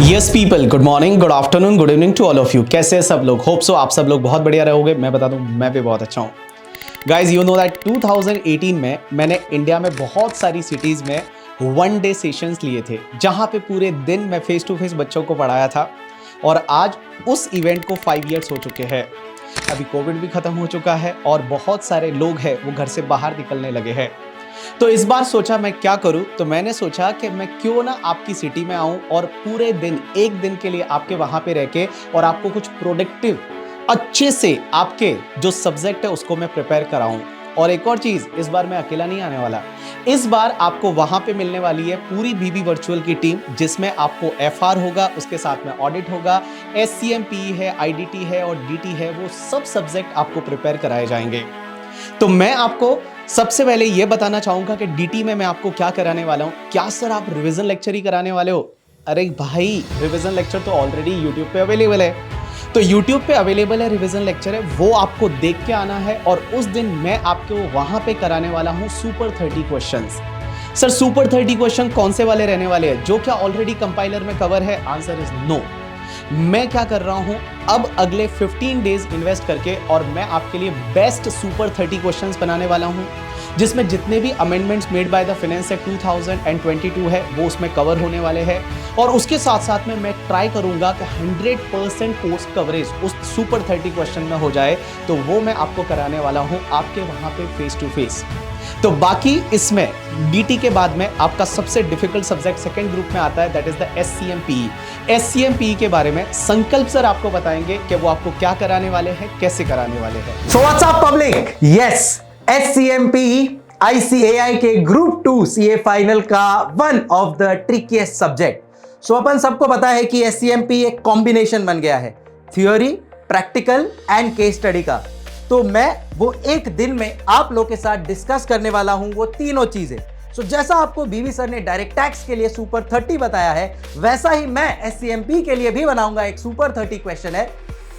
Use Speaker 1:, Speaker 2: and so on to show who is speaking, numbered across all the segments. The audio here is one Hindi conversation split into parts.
Speaker 1: Yes people, good morning, good afternoon, good evening to all of you. कैसे हैं सब लोग? होप सो आप सब लोग बहुत बढ़िया रहोगे। मैं बता दूं, मैं भी बहुत अच्छा हूं। गाइज, यू नो दैट 2018 में मैंने इंडिया में बहुत सारी सिटीज़ में वन डे सेशंस लिए थे, जहां पे पूरे दिन मैं फेस टू फेस बच्चों को पढ़ाया था। और आज उस इवेंट को 5 ईयर्स हो चुके हैं। अभी कोविड भी खत्म हो चुका है और बहुत सारे लोग हैं वो घर से बाहर निकलने लगे हैं। तो इस बार सोचा मैं क्या करूं, तो मैंने सोचा कि मैं क्यों ना आपकी सिटी में आऊं और पूरे दिन, एक दिन के लिए आपके वहां पे रह के और आपको कुछ प्रोडक्टिव अच्छे से आपके जो सब्जेक्ट है उसको मैं प्रिपेयर कराऊं। और एक और चीज, इस बार मैं अकेला नहीं आने वाला। इस बार आपको वहां पे मिलने वाली है पूरी बीबी वर्चुअल की टीम, जिसमें आपको एफआर होगा, उसके साथ में ऑडिट होगा, एससीएमपी है, आईडीटी है और डीटी है। वो सब सब्जेक्ट आपको प्रिपेयर कराए जाएंगे। तो मैं आपको सबसे पहले यह बताना चाहूंगा कि डीटी में मैं आपको क्या कराने वाला हूं। क्या सर आप रिवीजन लेक्चर ही कराने वाले हो? अरे भाई, रिवीजन लेक्चर तो ऑलरेडी यूट्यूब पे अवेलेबल है। तो यूट्यूब पे अवेलेबल है, रिवीजन लेक्चर है, वो आपको देख के आना है। और उस दिन मैं आपको वहां पे कराने वाला हूं super 30 questions. Sir super 30 question कौन से वाले रहने वाले हैं? जो क्या ऑलरेडी कंपाइलर में कवर है? Answer is no. मैं क्या कर रहा हूं, अब अगले 15 डेज इन्वेस्ट करके और मैं आपके लिए बेस्ट सुपर 30 क्वेश्चंस बनाने वाला हूं, जिसमें जितने भी amendments made by the finance act 2022 है वो उसमें कवर होने वाले हैं। और उसके साथ साथ में मैं ट्राई करूंगा कि 100% पोस्ट कवरेज उस सुपर 30 क्वेश्चन में हो जाए। तो वो मैं आपको कराने वाला हूं आपके वहां पे फेस टू फेस। तो बाकी इसमें डीटी के बाद में आपका सबसे डिफिकल्ट सब्जेक्ट सेकंड ग्रुप में आता है, दैट इज द एससीएमपी। एससीएमपी के बारे में संकल्प सर आपको बताएंगे कि वो आपको क्या कराने वाले हैं, कैसे कराने वाले हैं।
Speaker 2: So what's public, yes, SCMP ICAI के ग्रुप 2 सीए फाइनल का one of the trickiest subject. So अपन सबको पता है कि एससीएमपी एक कॉम्बिनेशन बन गया है, theory, practical and case study का। तो मैं वो एक दिन में आप लोग के साथ डिस्कस करने वाला हूं वो तीनों चीजें। सो जैसा आपको बीवी सर ने डायरेक्ट टैक्स के लिए सुपर 30 बताया है, वैसा ही मैं एससीएमपी के लिए भी बनाऊंगा। एक सुपर 30 क्वेश्चन है,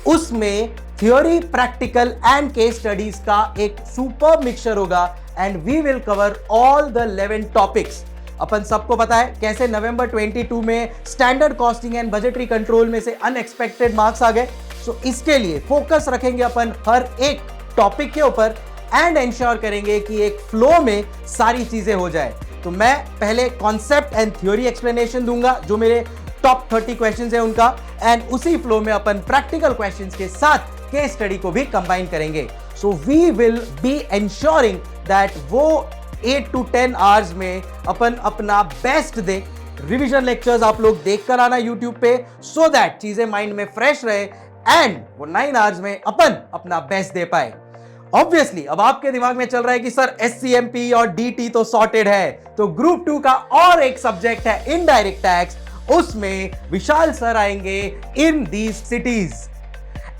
Speaker 2: उसमें theory, practical and case studies का एक सुपर मिक्सचर होगा and we will cover all the 11 topics. अपन सबको पता है कैसे नवंबर 22 में standard costing and budgetary control में से अनएक्सपेक्टेड मार्क्स आ गए। सो इसके लिए फोकस रखेंगे अपन हर एक टॉपिक के ऊपर एंड इंश्योर करेंगे कि एक फ्लो में सारी चीजें हो जाए। तो मैं पहले कॉन्सेप्ट एंड थ्योरी एक्सप्लेनेशन दूंगा, जो मेरे टॉप 30 क्वेश्चंस है उनका, एंड उसी फ्लो में अपन प्रैक्टिकल क्वेश्चंस के साथ केस स्टडी को भी कंबाइन करेंगे। So we will be ensuring that वो 8 to 10 आवर्स में अपन अपना बेस्ट दें। रिवीजन लेक्चर्स आप लोग देखकर आना यूट्यूब पे, सो दैट चीजें माइंड में फ्रेश रहे एंड वो 9 आवर्स में अपन अपना बेस्ट दे पाए। ऑब्वियसली अब आपके दिमाग में चल रहा है कि सर एससीएमपी और डीटी तो सॉर्टेड है, तो ग्रुप 2 का और एक सब्जेक्ट है इनडायरेक्ट टैक्स, उसमें विशाल सर आएंगे इन दीज सिटीज।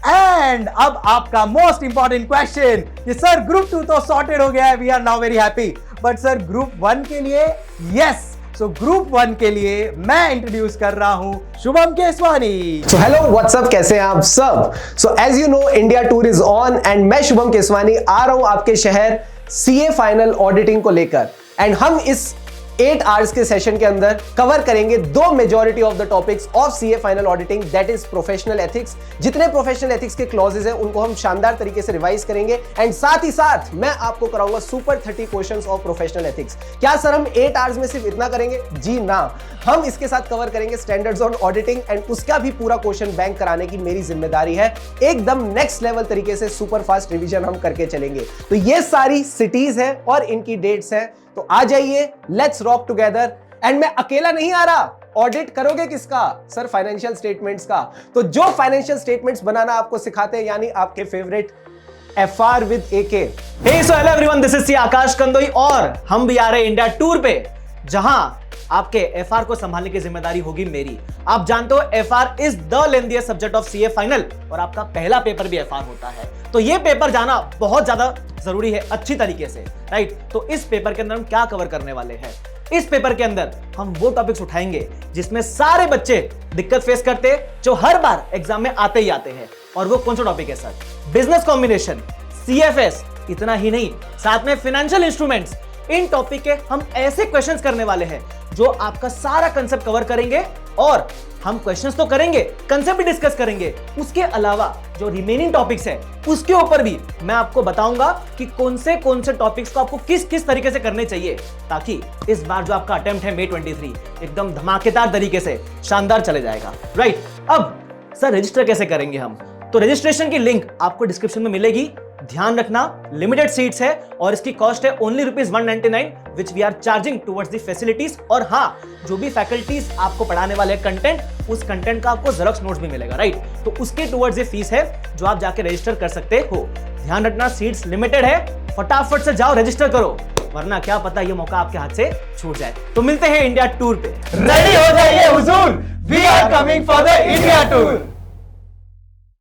Speaker 2: एंड अब आपका मोस्ट इंपॉर्टेंट क्वेश्चन कि सर ग्रुप 2 तो सॉर्टेड हो गया है, we are now very happy, but sir group 1 के लिए? यस, सो ग्रुप 1 के लिए मैं इंट्रोड्यूस कर रहा हूं Shubham Keswani.
Speaker 3: So hello, what's up, कैसे हैं आप सब? So as you know, India tour is on and मैं शुभम केसवानी आ रहा हूं आपके शहर सीए फाइनल ऑडिटिंग को लेकर। एंड हम इस 8 आवर्स के सेशन के अंदर कवर करेंगे दो majority of the topics of CA final auditing, that is professional ethics. जितने प्रोफेशनल एथिक्स के क्लॉजेस हैं उनको हम शानदार तरीके से रिवाइज करेंगे एंड साथ ही साथ मैं आपको कराऊंगा super 30 questions of professional ethics. क्या सर हम 8 आवर्स में सिर्फ इतना करेंगे? जी ना, हम इसके साथ कवर करेंगे स्टैंडर्ड्स ऑन ऑडिटिंग एंड उसका भी पूरा क्वेश्चन बैंक कराने की मेरी जिम्मेदारी है। एकदम नेक्स्ट लेवल तरीके से सुपर फास्ट रिवीजन हम करके चलेंगे। तो ये सारी सिटीज हैं और इनकी डेट्स हैं, तो आ जाइए, लेट्स रॉक टुगेदर। एंड मैं अकेला नहीं आ रहा, ऑडिट करोगे किसका? सर फाइनेंशियल स्टेटमेंट्स का। तो जो फाइनेंशियल स्टेटमेंट्स बनाना आपको सिखाते हैं, यानी आपके favourite FR with AK.
Speaker 1: Hey so hello everyone, this is C Akash Kandoi और हम भी आ रहे हैं इंडिया टूर पे, जहां आपके एफआर को संभालने की जिम्मेदारी होगी मेरी। आप जानते हो FR is the lengthiest subject of CA final और आपका पहला पेपर भी एफआर होता है। तो ये पेपर जाना बहुत ज्यादा जरूरी है अच्छी तरीके से, राइट? तो इस पेपर के अंदर हम क्या कवर करने वाले हैं? इस पेपर के अंदर हम वो टॉपिक्स उठाएंगे जिसमें सारे बच्चे दिक्कत फेस करते हैं, जो हर बार एग्जाम में आते ही आते हैं। और वो कौन सा टॉपिक है सर? बिजनेस कॉम्बिनेशन, सीएफएस, इतना ही नहीं, साथ में फाइनेंशियल इंस्ट्रूमेंट्स। इन टॉपिक के हम ऐसे क्वेश्चंस करने वाले हैं
Speaker 2: जो आपका सारा कंसेप्ट कवर करेंगे और हम क्वेश्चंस तो करेंगे, कंसेप्ट भी डिस्कस करेंगे। उसके अलावा जो रिमेनिंग टॉपिक्स है उसके ऊपर भी मैं आपको बताऊंगा कि कौन से टॉपिक्स को आपको किस किस तरीके से करने चाहिए, ताकि इस बार जो आपका अटेम्प्ट है May 23 एकदम धमाकेदार तरीके से शानदार चले जाएगा। राइट, अब सर रजिस्टर कैसे करेंगे हम? तो रजिस्ट्रेशन की लिंक आपको डिस्क्रिप्शन में मिलेगी। ध्यान रखना, लिमिटेड सीट्स है और इसकी कॉस्ट है only ₹199 which we are charging towards the facilities. और हाँ, जो भी फैकल्टीज आपको पढ़ाने वाले कंटेंट, उस कंटेंट का आपको जेरॉक्स नोट्स भी मिलेगा। राइट, तो उसके टुवर्ड्स ये फीस है जो आप जाके रजिस्टर कर सकते हो। ध्यान रखना, सीट्स लिमिटेड है, फटाफट से जाओ रजिस्टर करो, वरना क्या पता ये मौका आपके हाथ से छूट जाए। तो मिलते हैं इंडिया टूर पे।
Speaker 3: रेडी हो जाइए हुजूर, we are coming for the India tour.